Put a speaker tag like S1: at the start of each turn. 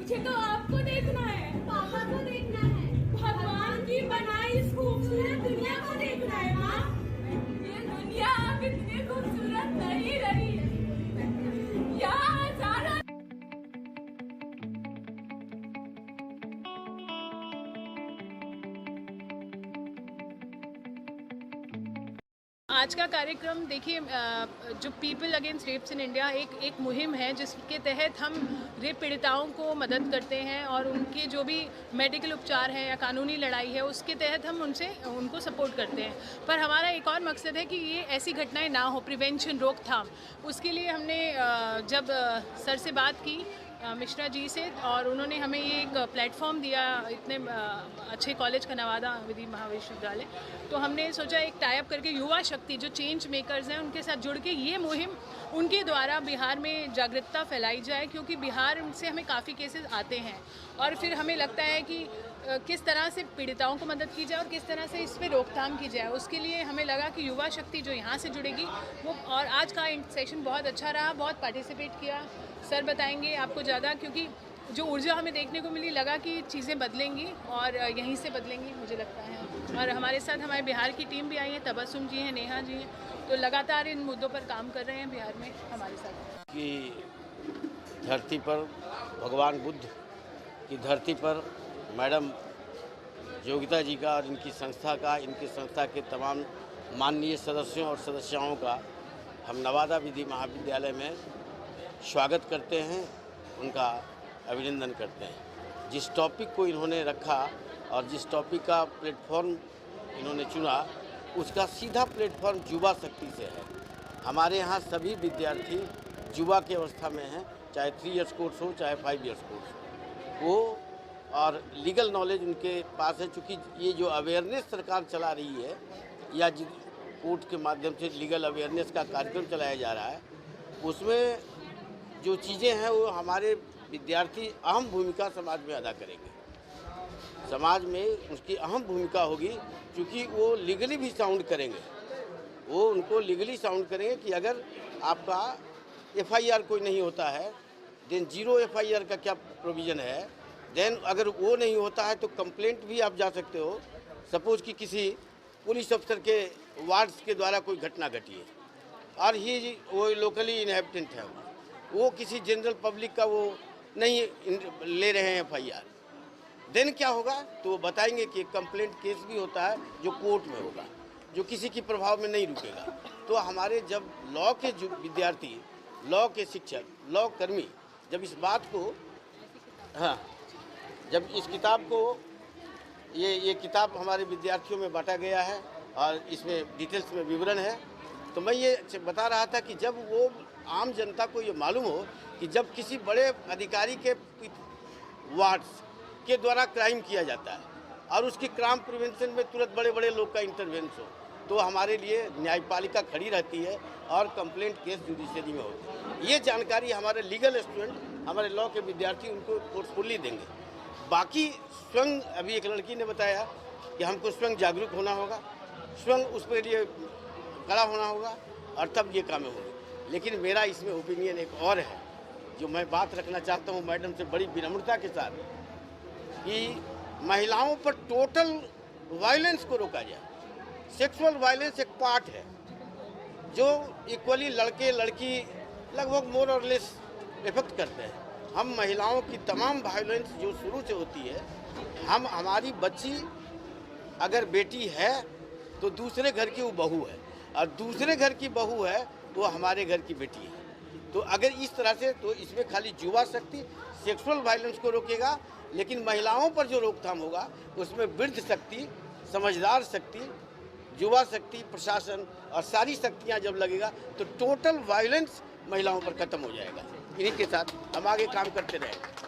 S1: मुझे तो आपको देखना है, पापा को देखना है, भगवान की बनाई इस खूबसूरत दुनिया को देखना है। माँ, ये दुनिया अब इतनी खूबसूरत नहीं रही। यहाँ हजारों
S2: आज का कार्यक्रम देखिए, जो people against rapes in India एक मुहिम है जिसके तहत हम रेप पीड़िताओं को मदद करते हैं और उनके जो भी मेडिकल उपचार है या कानूनी लड़ाई है उसके तहत हम उनको सपोर्ट करते हैं। पर हमारा एक और मकसद है कि ये ऐसी घटनाएं ना हो, प्रिवेंशन, रोकथाम। उसके लिए हमने जब सर से बात की, मिश्रा जी से, और उन्होंने हमें ये एक प्लेटफॉर्म दिया इतने अच्छे कॉलेज का, नवादा विधि महाविश्वविद्यालय, तो हमने सोचा एक टाई अप करके युवा शक्ति जो चेंज मेकर्स हैं उनके साथ जुड़ के ये मुहिम उनके द्वारा बिहार में जागरूकता फैलाई जाए, क्योंकि बिहार से हमें काफ़ी केसेस आते हैं और फिर हमें लगता है कि किस तरह से पीड़िताओं को मदद की जाए और किस तरह से इस पर रोकथाम की जाए। उसके लिए हमें लगा कि युवा शक्ति जो यहाँ से जुड़ेगी वो, और आज का सेशन बहुत अच्छा रहा, बहुत पार्टिसिपेट किया। सर बताएंगे आपको ज़्यादा, क्योंकि जो ऊर्जा हमें देखने को मिली, लगा कि चीज़ें बदलेंगी और यहीं से बदलेंगी मुझे लगता है। और हमारे साथ हमारे बिहार की टीम भी आई है, तबस्सुम जी हैं, नेहा जी हैं, तो लगातार इन मुद्दों पर काम कर रहे हैं बिहार में हमारे साथ।
S3: की धरती पर, भगवान बुद्ध की धरती पर मैडम योगिता जी का और इनकी संस्था के तमाम माननीय सदस्यों और सदस्याओं का हम नवादा विधि महाविद्यालय में स्वागत करते हैं, उनका अभिनंदन करते हैं। जिस टॉपिक को इन्होंने रखा और जिस टॉपिक का प्लेटफॉर्म इन्होंने चुना, उसका सीधा प्लेटफॉर्म युवा शक्ति से है। हमारे यहाँ सभी विद्यार्थी युवा की अवस्था में हैं, चाहे 3 इयर्स कोर्स हो चाहे 5 इयर्स कोर्स हो, वो और लीगल नॉलेज उनके पास है। चूँकि ये जो अवेयरनेस सरकार चला रही है या जिस कोर्ट के माध्यम से लीगल अवेयरनेस का कार्यक्रम चलाया जा रहा है, उसमें जो चीज़ें हैं वो हमारे विद्यार्थी अहम भूमिका समाज में अदा करेंगे। समाज में उसकी अहम भूमिका होगी, क्योंकि वो लीगली भी साउंड करेंगे। वो उनको लीगली साउंड करेंगे कि अगर आपका FIR कोई नहीं होता है, देन 0 FIR का क्या प्रोविज़न है, देन अगर वो नहीं होता है तो कंप्लेंट भी आप जा सकते हो। सपोज कि किसी पुलिस अफसर के वार्ड्स के द्वारा कोई घटना घटी है और वो लोकली इनहेबिटेंट है, वो किसी जनरल पब्लिक का वो नहीं ले रहे हैं FIR, देन क्या होगा तो वो बताएंगे कि कंप्लेंट केस भी होता है जो कोर्ट में होगा, जो किसी की प्रभाव में नहीं रुकेगा। तो हमारे जब लॉ के जो विद्यार्थी, लॉ के शिक्षक, लॉ कर्मी जब इस बात को, हाँ, जब इस किताब को, ये किताब हमारे विद्यार्थियों में बांटा गया है और इसमें डिटेल्स में विवरण है, तो मैं ये बता रहा था कि जब वो आम जनता को ये मालूम हो कि जब किसी बड़े अधिकारी के वार्ड्स के द्वारा क्राइम किया जाता है और उसकी क्राइम प्रिवेंशन में तुरंत बड़े बड़े लोग का इंटरवेंस हो, तो हमारे लिए न्यायपालिका खड़ी रहती है और कंप्लेंट केस जुडिशरी में होती है। ये जानकारी हमारे लीगल स्टूडेंट, हमारे लॉ के विद्यार्थी उनको फोर्सफुली देंगे। बाकी स्वयं, अभी एक लड़की ने बताया कि हमको स्वयं जागरूक होना होगा, स्वयं उस पर लिए खड़ा होना होगा और तब ये कामें होंगी। लेकिन मेरा इसमें ओपिनियन एक और है जो मैं बात रखना चाहता हूँ मैडम से बड़ी विनम्रता के साथ, कि महिलाओं पर टोटल वायलेंस को रोका जाए। सेक्सुअल वायलेंस एक पार्ट है जो इक्वली लड़के लड़की लगभग मोर और लेस इफेक्ट करते हैं। हम महिलाओं की तमाम वायलेंस जो शुरू से होती है, हमारी बच्ची अगर बेटी है तो दूसरे घर की वो बहू है और दूसरे घर की बहू है तो हमारे घर की बेटी है। तो अगर इस तरह से, तो इसमें खाली युवा शक्ति सेक्सुअल वायलेंस को रोकेगा, लेकिन महिलाओं पर जो रोकथाम होगा उसमें वृद्ध शक्ति, समझदार शक्ति, युवा शक्ति, प्रशासन और सारी शक्तियां जब लगेगा तो टोटल वायलेंस महिलाओं पर खत्म हो जाएगा। इन्हीं के साथ हम आगे काम करते रहेंगे।